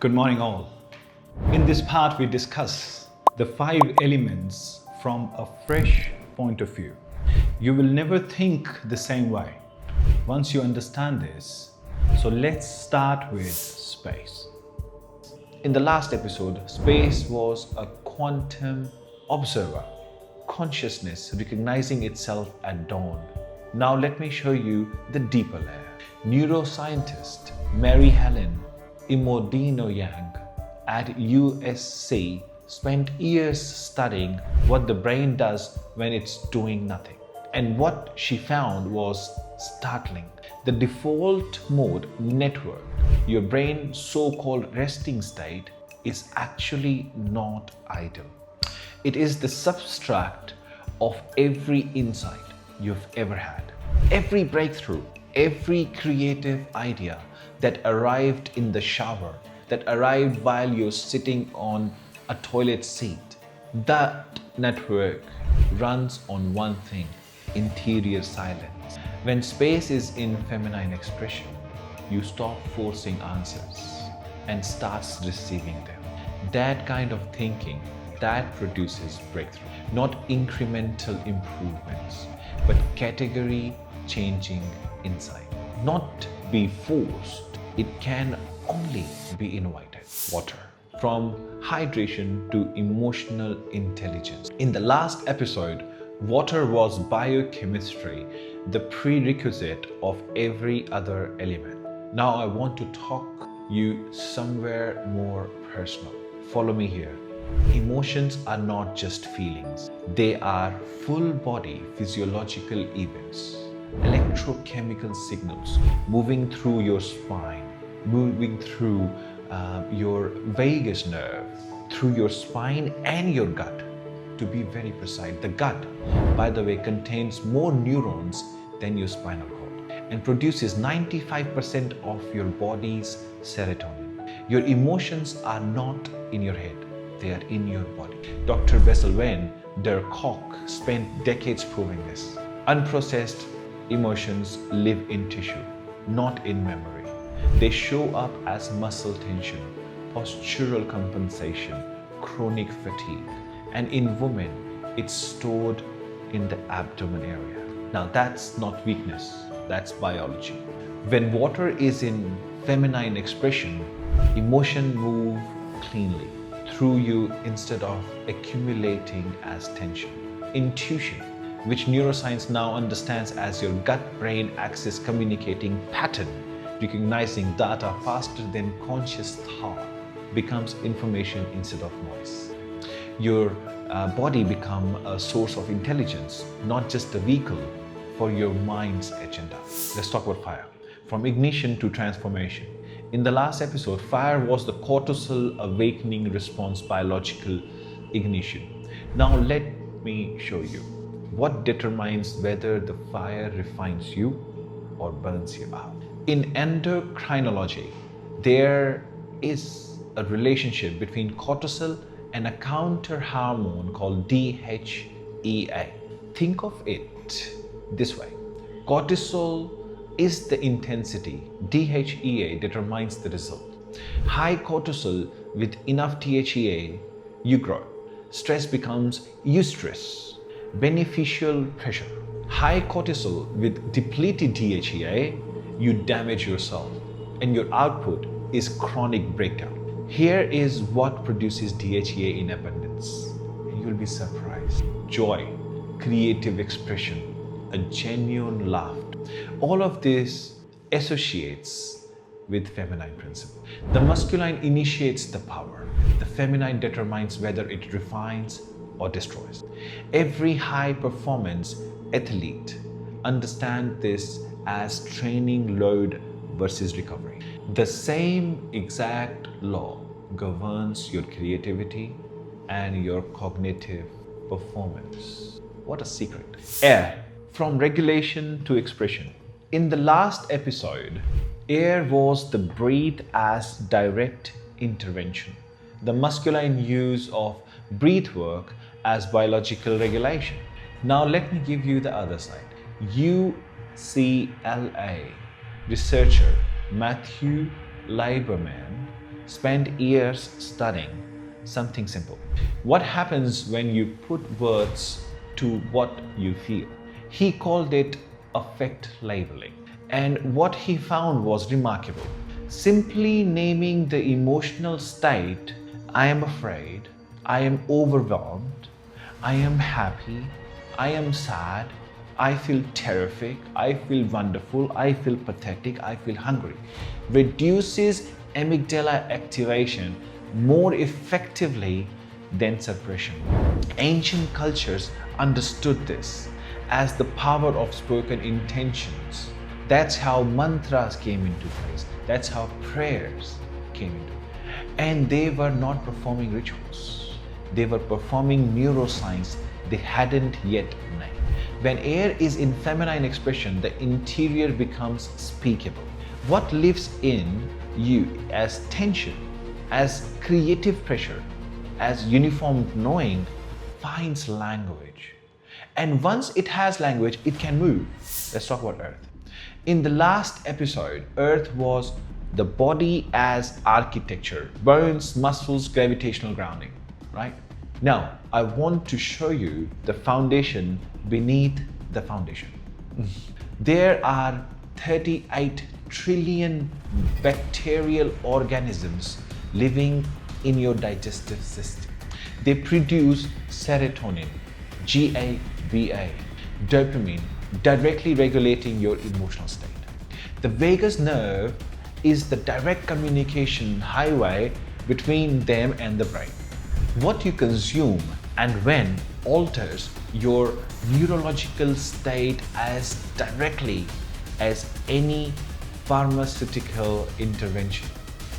Good morning, all. In this part, we discuss the 5 elements from a fresh point of view. You will never think the same way once you understand this. So let's start with space. In the last episode, space was a quantum observer, consciousness recognizing itself at dawn. Now let me show you the deeper layer. Neuroscientist Mary Helen Imodino-Yang at USC spent years studying what the brain does when it's doing nothing. And what she found was startling. The default mode network, your brain's so-called resting state, is actually not idle. It is the substract of every insight you've ever had. Every breakthrough, every creative idea that arrived in the shower, that arrived while you're sitting on a toilet seat, that network runs on one thing: interior silence. When space is in feminine expression, you stop forcing answers and starts receiving them. That kind of thinking, that produces breakthrough. Not incremental improvements, but category changing insight. Not be forced, it can only be invited. Water. From hydration to emotional intelligence. In the last episode, water was biochemistry, the prerequisite of every other element. Now I want to talk you somewhere more personal. Follow me here. Emotions are not just feelings. They are full body physiological events. Electrochemical signals moving through your spine, moving through your vagus nerve, through your spine and your gut. To be very precise, the gut, by the way, contains more neurons than your spinal cord and produces 95% of your body's serotonin. Your emotions are not in your head, they are in your body. Dr. Besselwen der Koch spent decades proving this. Unprocessed emotions live in tissue, not in memory. They show up as muscle tension, postural compensation, chronic fatigue, and in women, it's stored in the abdomen area. Now that's not weakness, that's biology. When water is in feminine expression, emotion move cleanly through you instead of accumulating as tension. Intuition, which neuroscience now understands as your gut-brain axis communicating pattern, recognizing data faster than conscious thought, becomes information instead of noise. Your body becomes a source of intelligence, not just a vehicle for your mind's agenda. Let's talk about fire. From ignition to transformation. In the last episode, fire was the cortisol awakening response, biological ignition. Now let me show you what determines whether the fire refines you or burns you out. In endocrinology, there is a relationship between cortisol and a counter hormone called DHEA. Think of it this way. Cortisol is the intensity. DHEA determines the result. High cortisol with enough DHEA, you grow. Stress becomes eustress, beneficial pressure. High cortisol with depleted DHEA, you damage yourself and your output is chronic breakdown. Here is what produces DHEA in abundance. You'll be surprised. Joy, creative expression, a genuine laughter. All of this associates with feminine principle. The masculine initiates the power. The feminine determines whether it refines or destroys. Every high performance athlete understands this as training load versus recovery. The same exact law governs your creativity and your cognitive performance. What a secret. Air, from regulation to expression. In the last episode, air was the breathe as direct intervention. The masculine use of breath work as biological regulation. Now let me give you the other side. UCLA researcher Matthew Lieberman spent years studying something simple. What happens when you put words to what you feel? He called it affect labeling. And what he found was remarkable. Simply naming the emotional state, I am afraid, I am overwhelmed, I am happy, I am sad, I feel terrific, I feel wonderful, I feel pathetic, I feel hungry, reduces amygdala activation more effectively than suppression. Ancient cultures understood this as the power of spoken intentions. That's how mantras came into place. That's how prayers came into. And they were not performing rituals. They were performing neuroscience they hadn't yet named. When air is in feminine expression, the interior becomes speakable. What lives in you as tension, as creative pressure, as uniform knowing, finds language. And once it has language, it can move. Let's talk about Earth. In the last episode, Earth was the body as architecture, bones, muscles, gravitational grounding, right? Now, I want to show you the foundation beneath the foundation. There are 38 trillion bacterial organisms living in your digestive system. They produce serotonin, GABA, dopamine, directly regulating your emotional state. The vagus nerve is the direct communication highway between them and the brain. What you consume and when alters your neurological state as directly as any pharmaceutical intervention,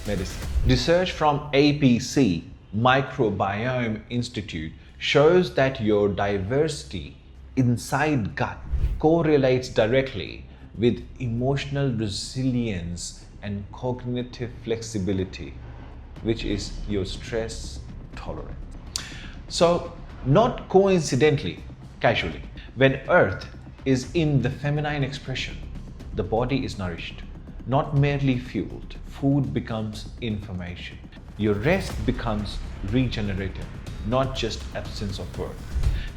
medicine. Research from APC, Microbiome Institute, shows that your diversity inside gut correlates directly with emotional resilience and cognitive flexibility, which is your stress tolerance. So, not coincidentally, casually, when Earth is in the feminine expression, the body is nourished, not merely fueled. Food becomes information. Your rest becomes regenerative, not just absence of work.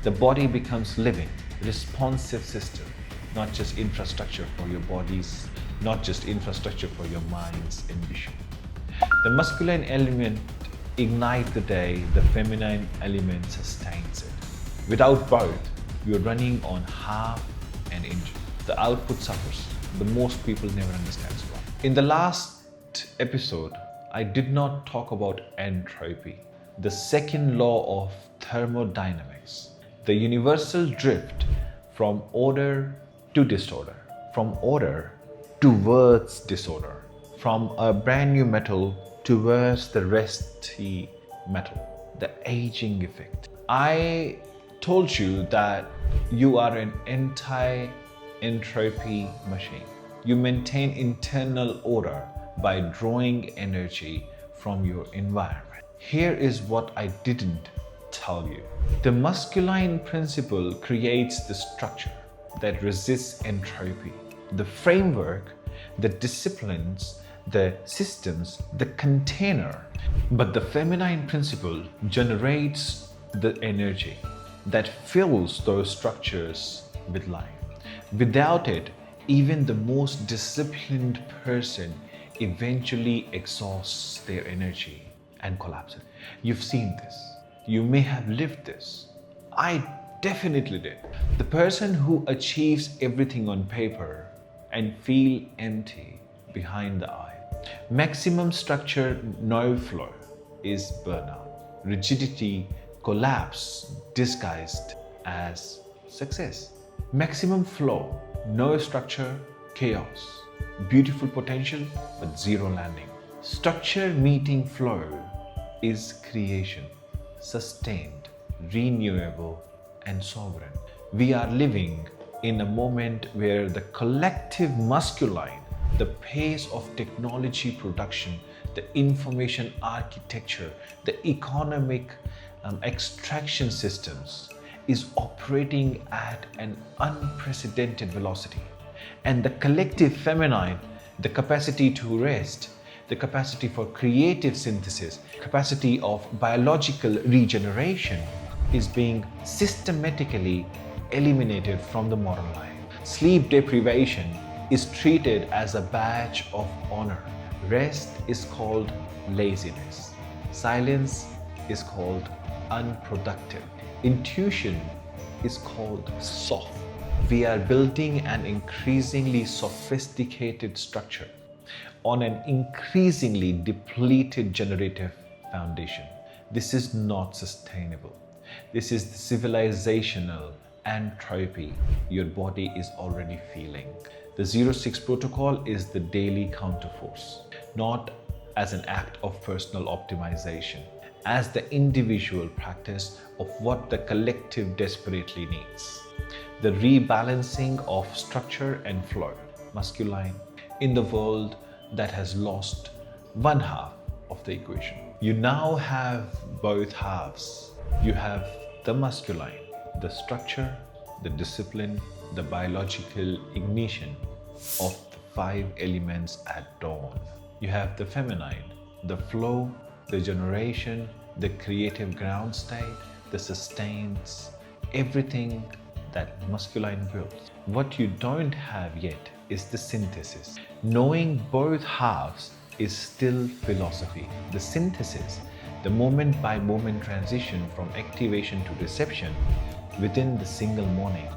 The body becomes living, responsive system, not just infrastructure for your bodies, not just infrastructure for your mind's ambition. The masculine element ignites the day, the feminine element sustains it. Without both, you're running on half an engine. The output suffers. The most people never understand why. In the last episode, I did not talk about entropy, the second law of thermodynamics, the universal drift from order to disorder, from order towards disorder, from a brand new metal towards the rusty metal, the aging effect. I told you that you are an anti-entropy machine. You maintain internal order by drawing energy from your environment. Here is what I didn't tell you. The masculine principle creates the structure that resists entropy, the framework, the disciplines, the systems, the container. But the feminine principle generates the energy that fills those structures with life. Without it, even the most disciplined person eventually exhausts their energy and collapses. You've seen this. You may have lived this. I definitely did. The person who achieves everything on paper and feel empty behind the eye. Maximum structure, no flow is burnout. Rigidity, collapse disguised as success. Maximum flow, no structure, chaos. Beautiful potential, but zero landing. Structure meeting flow is creation, sustained, renewable, and sovereign. We are living in a moment where the collective masculine, the pace of technology production, the information architecture, the economic extraction systems is operating at an unprecedented velocity. And the collective feminine, the capacity to rest, the capacity for creative synthesis, capacity of biological regeneration is being systematically eliminated from the modern life. Sleep deprivation is treated as a badge of honor. Rest is called laziness. Silence is called unproductive. Intuition is called soft. We are building an increasingly sophisticated structure on an increasingly depleted generative foundation. This is not sustainable. This is the civilizational entropy your body is already feeling. The 06 protocol is the daily counterforce, not as an act of personal optimization, as the individual practice of what the collective desperately needs. The rebalancing of structure and flow, masculine, in the world that has lost one half of the equation. You now have both halves. You have the masculine, the structure, the discipline, the biological ignition of the 5 elements at dawn. You have the feminine, the flow, the generation, the creative ground state, the sustains, everything that masculine builds. What you don't have yet is the synthesis. Knowing both halves is still philosophy. The synthesis, the moment by moment transition from activation to reception within the single morning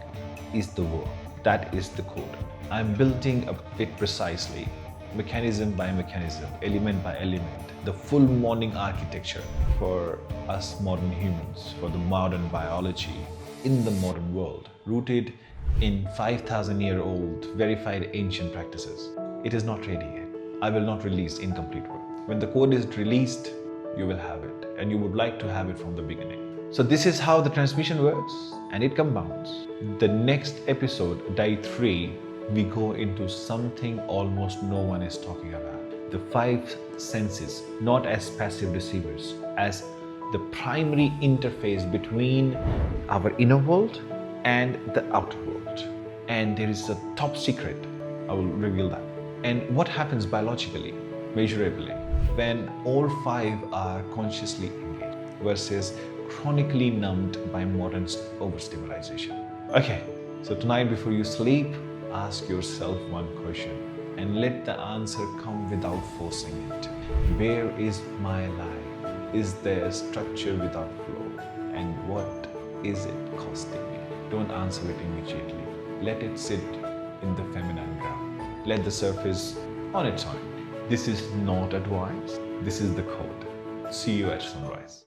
is the work. That is the code. I'm building it precisely, mechanism by mechanism, element by element, the full morning architecture for us modern humans, for the modern biology in the modern world, rooted in 5,000-year-old verified ancient practices. It is not ready yet. I will not release incomplete work. When the code is released, you will have it, and you would like to have it from the beginning. So this is how the transmission works, and it compounds. The next episode, day 3, we go into something almost no one is talking about. The 5 senses, not as passive receivers, as the primary interface between our inner world and the outer world. And there is a top secret, I will reveal that. And what happens biologically, measurably, when all 5 are consciously engaged versus chronically numbed by modern overstimulation. Okay, so tonight before you sleep, ask yourself one question and let the answer come without forcing it. Where is my life? Is there structure without flow? And what is it costing me? Don't answer it immediately. Let it sit in the feminine ground. Let the surface on its own. This is not advice. This is the code. See you at sunrise.